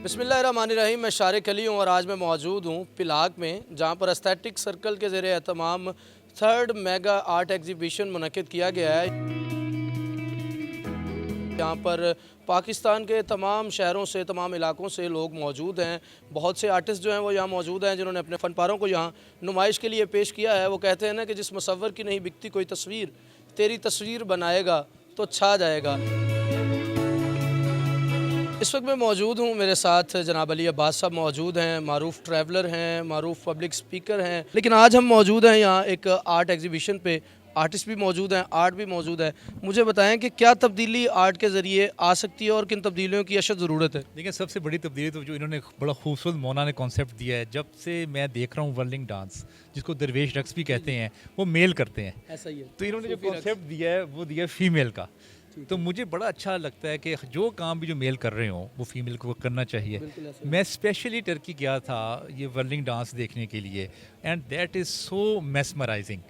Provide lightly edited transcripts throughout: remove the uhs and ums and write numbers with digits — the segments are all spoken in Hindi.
बिस्मिल्लाहिर्रहमानिर्रहीम। मैं शारिक अली हूँ और आज मैं मौजूद हूँ पिलाक में, जहाँ पर एस्थेटिक सर्कल के ज़रिए तमाम 3rd मेगा आर्ट एग्जीबिशन मुनक़िद किया गया है। यहाँ पर पाकिस्तान के तमाम शहरों से, तमाम इलाकों से लोग मौजूद हैं। बहुत से आर्टिस्ट जो हैं वो यहाँ मौजूद हैं, जिन्होंने अपने फ़नपारों को यहाँ नुमाइश के लिए पेश किया है। वो कहते हैं ना कि जिस मुसव्वर की नहीं बिकती कोई तस्वीर, तेरी तस्वीर बनाएगा तो छा जाएगा। इस वक्त मैं मौजूद हूँ, मेरे साथ जनाब अली अब्बास साहब मौजूद हैं, मारूफ़ ट्रैवलर हैं, मारूफ़ पब्लिक स्पीकर हैं। लेकिन आज हम मौजूद हैं यहाँ एक आर्ट एग्जीबिशन पे। आर्टिस्ट भी मौजूद हैं, आर्ट भी मौजूद है। मुझे बताएं कि क्या तब्दीली आर्ट के ज़रिए आ सकती है और किन तब्दीलियों की अशद ज़रूरत है? देखिए, सबसे बड़ी तब्दीली तो जो इन्होंने बड़ा खूबसूरत मोना ने कॉन्सेप्ट दिया है। जब से मैं देख रहा हूँ वर्लिंग डांस, जिसको दरवेश रक्स भी कहते हैं, वो मेल करते हैं। ऐसा ही है। तो इन्होंने जो कॉन्सेप्ट दिया है वो दिया है फीमेल का। तो मुझे बड़ा अच्छा लगता है कि जो काम भी जो मेल कर रहे हो वो फीमेल को करना चाहिए। मैं स्पेशली टर्की गया था ये वर्लिंग डांस देखने के लिए, and that is so mesmerising,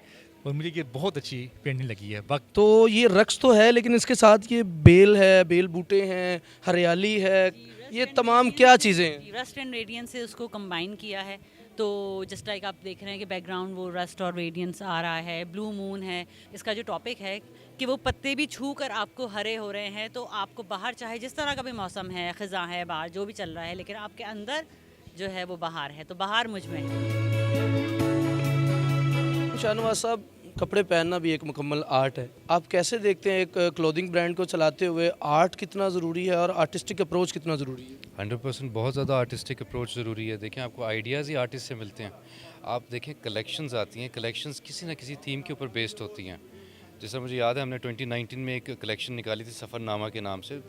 और मुझे ये बहुत अच्छी पेंटिंग लगी है। तो ये रक्स तो है, लेकिन इसके साथ ये बेल है, बेल बूटे हैं, हरियाली है, ये तमाम क्या चीज़ें हैं? रस्ट एंड रेडियंस से उसको कंबाइन किया है। तो जस्ट लाइक आप देख रहे हैं कि बैकग्राउंड वो रस्ट और रेडियंस आ रहा है। ब्लू मून है, इसका जो टॉपिक है कि वो पत्ते भी छू कर आपको हरे हो रहे हैं। तो आपको बाहर चाहे जिस तरह का भी मौसम है, ख़ज़ां है, बाहर जो भी चल रहा है, लेकिन आपके अंदर जो है वो बाहर है। तो बाहर मुझ में है। शाहनवाज साहब, कपड़े पहनना भी एक मुकम्मल आर्ट है। आप कैसे देखते हैं एक क्लोथिंग ब्रांड को चलाते हुए आर्ट कितना ज़रूरी है और आर्टिस्टिक अप्रोच कितना ज़रूरी है? 100% बहुत ज़्यादा आर्टिस्टिक अप्रोच ज़रूरी है। देखें, आपको आइडियाज़ ही आर्टिस्ट से मिलते हैं। आप देखें, कलेक्शंस आती हैं, कलेक्शंस किसी न किसी थीम के ऊपर बेस्ड होती हैं। जैसा मुझे याद है, हमने 2019 में एक कलेक्शन निकाली थी सफ़रनामा के नाम से।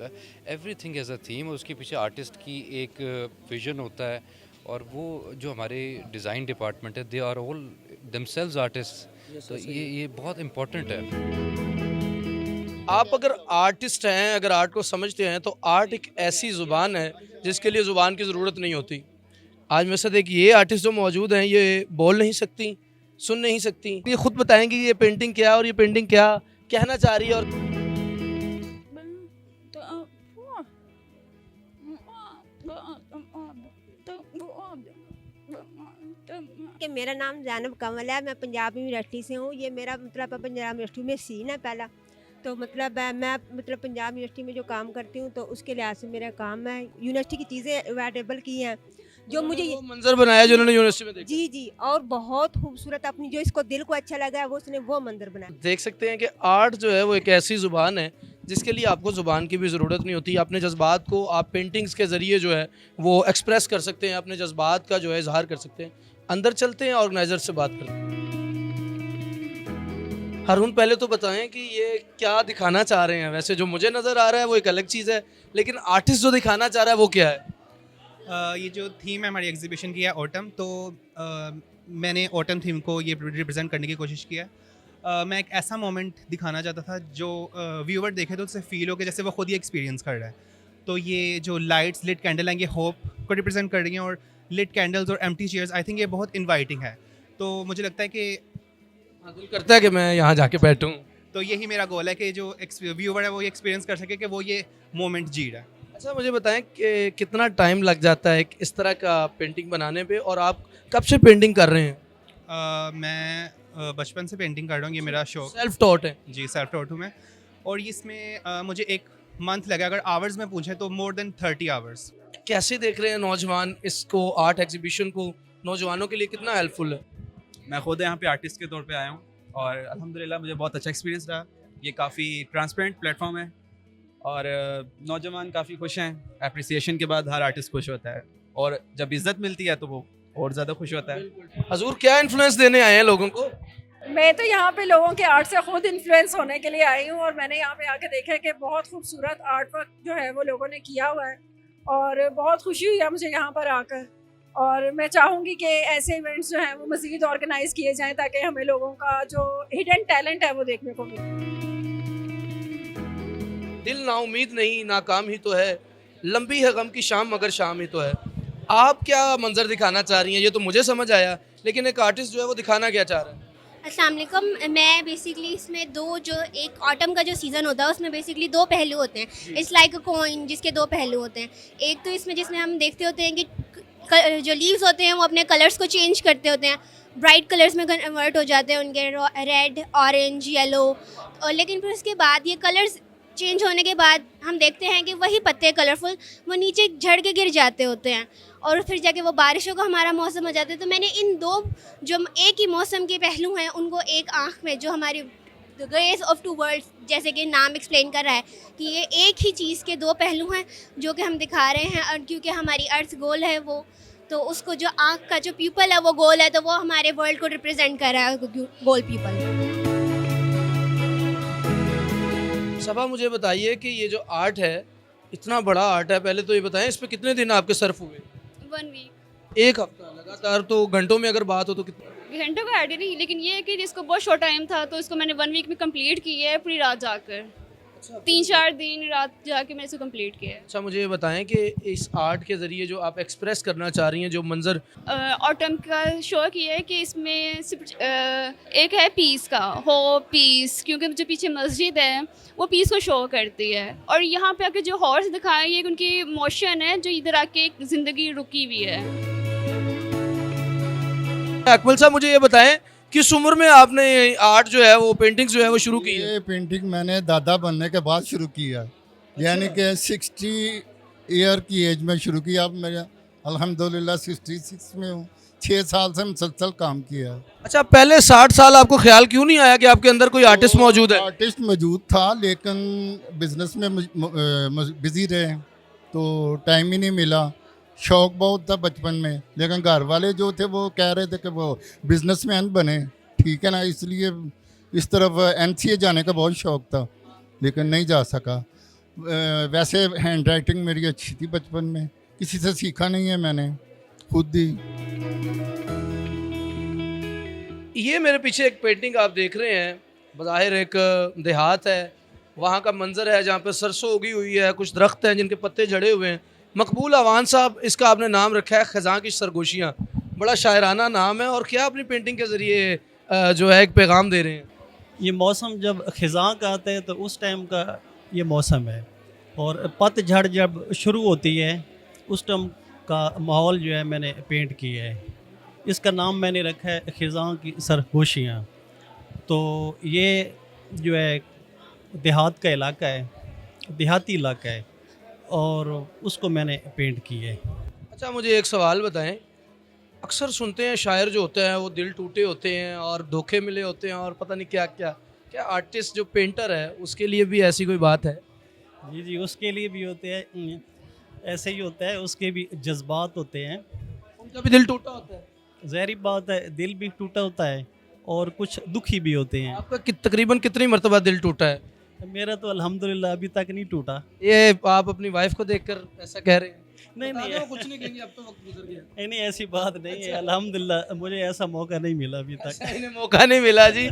एवरीथिंग एज अ थीम, और उसके पीछे आर्टिस्ट की एक विजन होता है। और वो जो हमारे डिज़ाइन डिपार्टमेंट है, they are all themselves artist. तो ये बहुत इम्पोर्टेंट है। आप अगर आर्टिस्ट हैं, अगर आर्ट को समझते हैं, तो आर्ट एक ऐसी ज़ुबान है जिसके लिए ज़ुबान की ज़रूरत नहीं होती। आज मेरे साथ एक ये आर्टिस्ट जो मौजूद हैं, ये बोल नहीं सकती, सुन नहीं सकती, ये खुद बताएंगी ये पेंटिंग क्या है और ये पेंटिंग क्या कहना चाह रही है। और कि मेरा नाम ज़ैनब कमल है, मैं पंजाब यूनिवर्सिटी से हूँ। ये मेरा मतलब पंजाब यूनिवर्सिटी में सीन है पहला। तो मतलब मैं मतलब पंजाब यूनिवर्सिटी में जो काम करती हूँ, तो उसके लिहाज से मेरा काम है यूनिवर्सिटी की चीज़ें अवेलेबल की हैं जो मुझे वो मंजर बनाया जो उन्होंने यूनिवर्सिटी में देखा। जी, और बहुत खूबसूरत, अपनी जो इसको दिल को अच्छा लगा है वो उसने वो मंदिर बनाया। देख सकते हैं कि आर्ट जो है वो एक ऐसी ज़ुबान है जिसके लिए आपको ज़ुबान की भी ज़रूरत नहीं होती। अपने जज्बात को आप पेंटिंग्स के ज़रिए जो है वो एक्सप्रेस कर सकते हैं, अपने जज्बात का जो है इजहार कर सकते हैं। अंदर चलते हैं, ऑर्गेनाइज़र से बात करते हैं। हारून, पहले तो बताएं कि ये क्या दिखाना चाह रहे हैं? वैसे जो मुझे नज़र आ रहा है वो एक अलग चीज़ है, लेकिन आर्टिस्ट जो दिखाना चाह रहा है वो क्या है? ये जो थीम है हमारी एग्जीबिशन की है ऑटम। तो मैंने ऑटम थीम को ये रिप्रेजेंट करने की कोशिश किया है। मैं एक ऐसा मोमेंट दिखाना चाहता था जो व्यूअर देखे तो उससे फील हो कि जैसे वो खुद ही एक्सपीरियंस कर रहा है। तो ये जो लाइट्स, लिट कैंडल हैं, ये होप को रिप्रेजेंट कर रही हैं, और लिट कैंडल्स और एम्प्टी चेयर्स, आई थिंक ये बहुत इन्वाइटिंग है। तो मुझे लगता है कि दिल करता है कि मैं यहाँ जाके बैठूँ। तो यही मेरा गोल है कि जो व्यूअर है वो ये एक्सपीरियंस कर सके कि वो ये मोमेंट जी रहा है। अच्छा, मुझे बताएं कि कितना टाइम लग जाता है इस तरह का पेंटिंग बनाने पे, और आप कब से पेंटिंग कर रहे हैं? मैं बचपन से पेंटिंग कर रहा हूँ, ये मेरा शौक। सेल्फ टॉट है? जी, सेल्फ टॉट हूँ मैं। और इसमें मुझे 1 मंथ लगा, अगर आवर्स में पूछें तो मोर देन 30 आवर्स। कैसे देख रहे हैं नौजवान इसको, आर्ट एग्जीबिशन को? नौजवानों के लिए कितना हेल्पफुल है? मैं खुद यहाँ पे आर्टिस्ट के तौर पे आया हूँ और अल्हम्दुलिल्लाह मुझे बहुत अच्छा एक्सपीरियंस रहा। ये काफ़ी ट्रांसपेरेंट प्लेटफॉर्म है और नौजवान काफ़ी खुश हैं। एप्रिसिएशन के बाद हर आर्टिस्ट खुश होता है, और जब इज़्ज़त मिलती है तो वो और ज़्यादा खुश होता है। हजूर, क्या इन्फ्लुएंस देने आए हैं लोगों को? मैं तो यहाँ पे लोगों के आर्ट से खुद इन्फ्लुएंस होने के लिए आई हूँ, और मैंने यहाँ पे आके देखा है कि बहुत खूबसूरत आर्ट वर्क जो है वो लोगों ने किया हुआ है, और बहुत खुशी हुई है मुझे यहाँ पर आकर। और मैं चाहूँगी कि ऐसे इवेंट्स जो हैं वो मज़ीद ऑर्गेनाइज किए जाएँ, ताकि हमें लोगों का जो हिडन टैलेंट है वो देखने को मिले। दिल ना उम्मीद नहीं, नाकाम ही तो है, लंबी है गम की शाम मगर शाम ही तो है। आप क्या मंजर दिखाना चाह रही हैं? ये तो मुझे समझ आया, लेकिन एक आर्टिस्ट जो है वो दिखाना क्या चाह रहा है? अस्सलाम वालेकुम। मैं बेसिकली इसमें दो जो एक ऑटम का जो सीज़न होता है उसमें बेसिकली दो पहलू होते हैं। इट्स लाइक अ कॉइन जिसके दो पहलू होते हैं। एक तो इसमें जिसमें हम देखते होते हैं कि जो लीव्स होते हैं वो अपने कलर्स को चेंज करते होते हैं, ब्राइट कलर्स में कन्वर्ट हो जाते हैं उनके, रेड, ऑरेंज, येलो। और लेकिन फिर उसके बाद ये कलर्स चेंज होने के बाद हम देखते हैं कि वही पत्ते कलरफुल वो नीचे झड़ के गिर जाते होते हैं और फिर जाके वो बारिशों का हमारा मौसम हो जाता है। तो मैंने इन दो जो एक ही मौसम के पहलू हैं उनको एक आँख में, जो हमारी the grace of two worlds जैसे कि नाम एक्सप्लेन कर रहा है कि ये एक ही चीज़ के दो पहलू हैं जो कि हम दिखा रहे हैं। और क्योंकि हमारी अर्थ गोल है वो, तो उसको जो आँख का जो पीपल है वो गोल है, तो वो हमारे वर्ल्ड को रिप्रेजेंट कर रहा है, गोल पीपल। सबा मुझे बताइए कि ये जो आर्ट है, इतना बड़ा आर्ट है, पहले तो ये बताएं इस पे कितने दिन आपके सर्फ हुए? 1 वीक। एक हफ्ता लगातार? तो घंटों में अगर बात हो तो कितना? घंटों का आइडिया नहीं, लेकिन ये है कि इसको बहुत शॉर्ट टाइम था तो इसको मैंने 1 वीक में कंप्लीट किया है, पूरी रात जाकर। 3-4 दिन रात जाके मैंने इसको कंप्लीट किया है। अच्छा, मुझे ये बताएं कि इस आर्ट के ज़रिए जो आप एक्सप्रेस करना चाह रही हैं, जो मंजर ऑटम का शो किया है कि इसमें सिर्फ एक है पीस का, हो पीस, क्योंकि जो पीछे मस्जिद है वो पीस को शो करती है। और यहाँ पे आके जो हॉर्स दिखाए ये उनकी मोशन है जो इधर आके एक ज़िंदगी रुकी हुई है। अकमल साहब मुझे ये बताएं किस उम्र में आपने आर्ट जो है वो पेंटिंग्स जो है वो शुरू की है? ये पेंटिंग मैंने दादा बनने के बाद शुरू किया, यानी कि 60 ईयर की एज में शुरू किया। अब मेरा अल्हम्दुलिल्लाह 66 में हूँ। 6 साल से मुसलसल काम किया है। अच्छा, पहले 60 साल आपको ख्याल क्यों नहीं आया कि आपके अंदर कोई आर्टिस्ट मौजूद है? आर्टिस्ट मौजूद था लेकिन बिजनेस में बिजी रहे तो टाइम ही नहीं मिला। शौक बहुत था बचपन में, लेकिन घर वाले जो थे वो कह रहे थे कि वो बिजनेसमैन बने, ठीक है ना, इसलिए इस तरफ NCA जाने का बहुत शौक था लेकिन नहीं जा सका। वैसे हैंड राइटिंग मेरी अच्छी थी बचपन में, किसी से सीखा नहीं है मैंने, खुद ही। ये मेरे पीछे एक पेंटिंग आप देख रहे हैं, बज़ाहिर एक देहात है, वहाँ का मंजर है जहाँ पे सरसों उगी हुई है, कुछ दरख्त हैं जिनके पत्ते झड़े हुए हैं। मकबूल अवान साहब, इसका आपने नाम रखा है ख़ज़ां की सरगोशियाँ, बड़ा शायराना नाम है। और क्या अपनी पेंटिंग के ज़रिए जो है एक पैगाम दे रहे हैं? ये मौसम जब ख़ज़ां का आता है तो उस टाइम का ये मौसम है, और पतझड़ जब शुरू होती है उस टाइम का माहौल जो है मैंने पेंट किया है। इसका नाम मैंने रखा है ख़ज़ां की सरगोशियाँ। तो ये जो है देहात का इलाका है, देहाती इलाका है, और उसको मैंने पेंट किया है। अच्छा, मुझे एक सवाल बताएं, अक्सर सुनते हैं शायर जो होते हैं वो दिल टूटे होते हैं और धोखे मिले होते हैं और पता नहीं क्या क्या, क्या आर्टिस्ट जो पेंटर है उसके लिए भी ऐसी कोई बात है? जी जी, उसके लिए भी होते हैं, ऐसे ही होता है, उसके भी जज्बात होते हैं। उनका भी दिल टूटा होता है? ज़ाहिर बात है, दिल भी टूटा होता है और कुछ दुखी भी होते हैं। आपका तकरीबन कितनी मरतबा दिल टूटा है? मेरा तो अल्हम्दुलिल्लाह अभी तक नहीं टूटा। ये आप अपनी वाइफ को देखकर ऐसा कह रहे हैं? नहीं नहीं, कुछ नहीं कहेंगे, अब तो वक्त गुजर गया। नहीं ऐसी बात नहीं है, अल्हम्दुलिल्लाह मुझे ऐसा मौका नहीं मिला अभी तक। इन्हें मौका नहीं मिला जी।